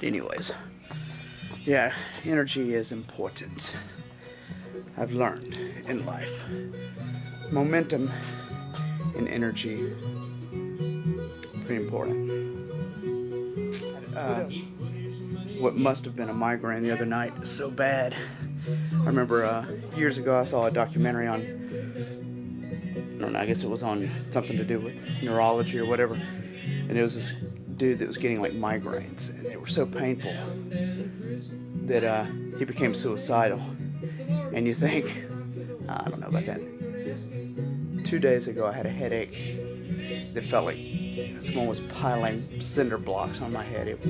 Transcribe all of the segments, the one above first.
But anyways, yeah, energy is important. I've learned in life. Momentum and energy, pretty important. What must have been a migraine the other night, so bad. I remember years ago I saw a documentary on, I don't know, I guess it was on something to do with neurology or whatever, and it was this dude that was getting like migraines, and they were so painful that he became suicidal. And you think, I don't know about that. 2 days ago I had a headache that felt like someone was piling cinder blocks on my head. It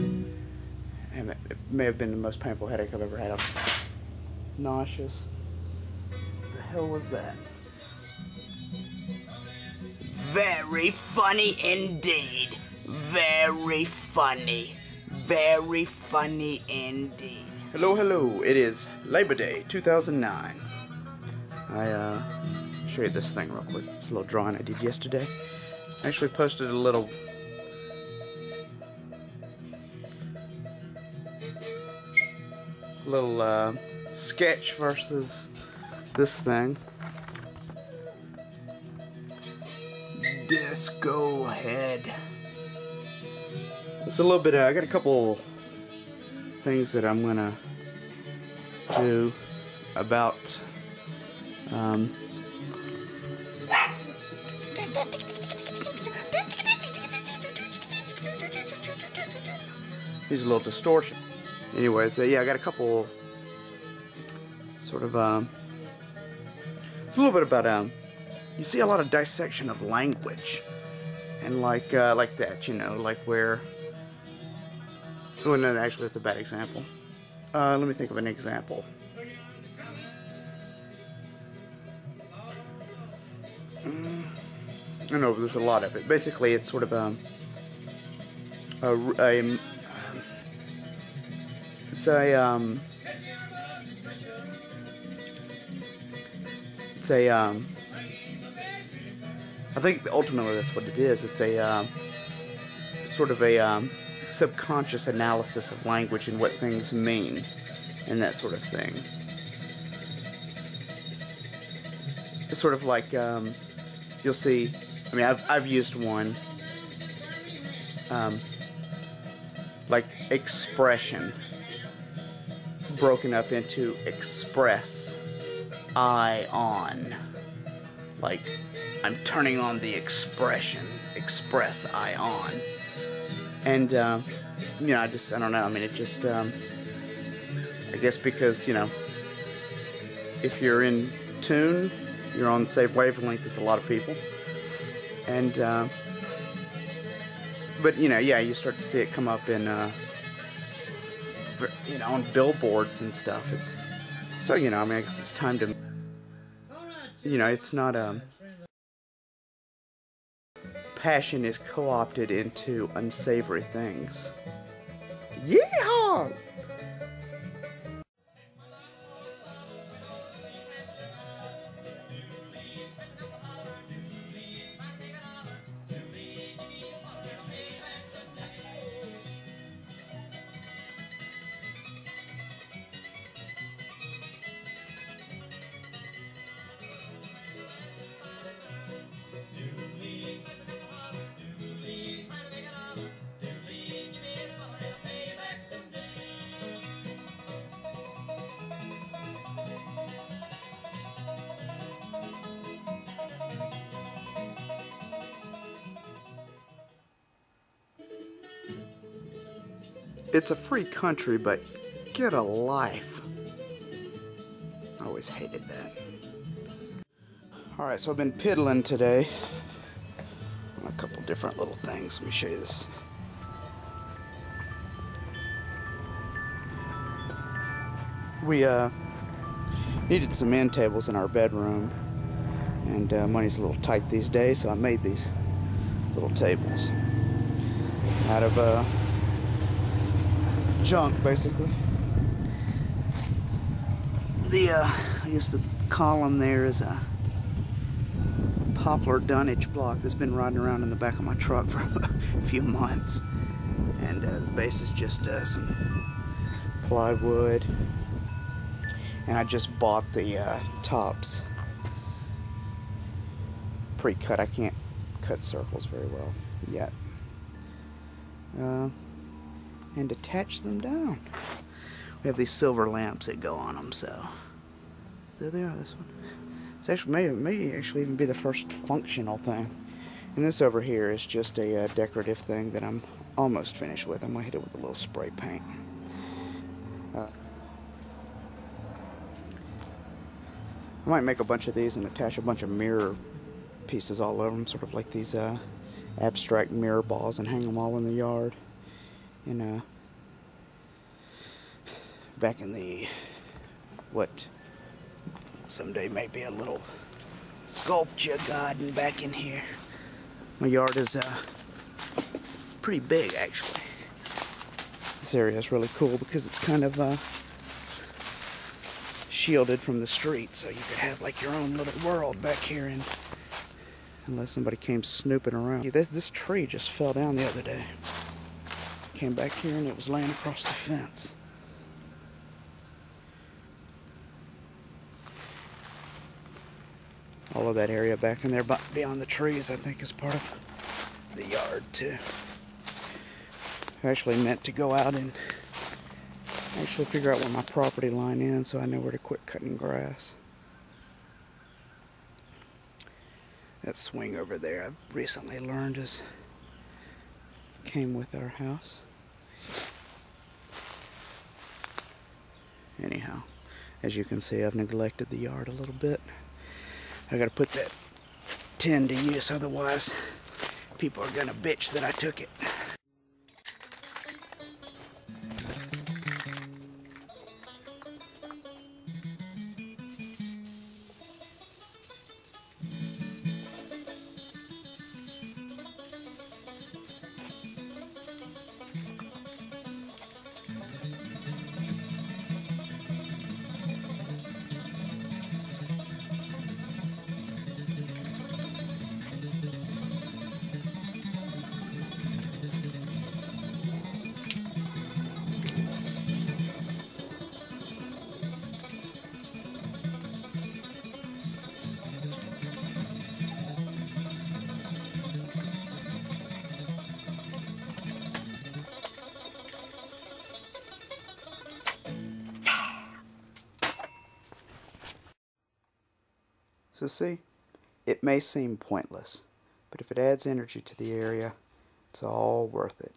may have been the most painful headache I've ever had. I was nauseous. What the hell was that? Very funny indeed. Very funny. Very funny indeed. Hello, hello. It is Labor Day 2009. I'll show you this thing real quick. It's a little drawing I did yesterday. I actually posted a little sketch versus this thing. Disco head. It's a little bit I got a couple things that I'm gonna do about here's a little distortion. Anyways, yeah, I got a couple sort of it's a little bit about you see a lot of dissection of language, and like that, you know, like where, oh no, actually that's a bad example. Let me think of an example. I know there's a lot of it. Basically, it's sort of I think ultimately that's what it is. It's a sort of a subconscious analysis of language and what things mean and that sort of thing. It's sort of like you'll see. I mean, I've used one like expression broken up into express, I on. Like, I'm turning on the expression, express I on. And, you know, I don't know, I mean, it just, I guess because, you know, if you're in tune, you're on the same wavelength as a lot of people. And, but, you know, yeah, you start to see it come up in, you know, on billboards and stuff. It's, so, you know, I mean, I guess it's time to, you know, it's not, passion is co-opted into unsavory things. Yeehaw! It's a free country, but get a life. I always hated that. Alright, so I've been piddling today on a couple different little things. Let me show you this. We needed some end tables in our bedroom, and money's a little tight these days, so I made these little tables out of junk, basically. The I guess the column there is a poplar dunnage block that's been riding around in the back of my truck for a few months. And the base is just some plywood. And I just bought the tops pre-cut. I can't cut circles very well yet. And attach them down. We have these silver lamps that go on them, so there they are. This one. It's actually may actually even be the first functional thing. And this over here is just a decorative thing that I'm almost finished with. I'm gonna hit it with a little spray paint. I might make a bunch of these and attach a bunch of mirror pieces all over them, sort of like these abstract mirror balls, and hang them all in the yard. And back in the what someday may be a little sculpture garden back in here. My yard is pretty big, actually. This area is really cool because it's kind of shielded from the street, so you could have like your own little world back here, and unless somebody came snooping around. This tree just fell down the other day. Came back here and it was laying across the fence. All of that area back in there beyond the trees, I think, is part of the yard too. I actually meant to go out and actually figure out where my property line is so I know where to quit cutting grass. That swing over there I've recently learned came with our house. Anyhow, as you can see, I've neglected the yard a little bit. I gotta put that tin to use, otherwise people are gonna bitch that I took it. So see, it may seem pointless, but if it adds energy to the area, it's all worth it.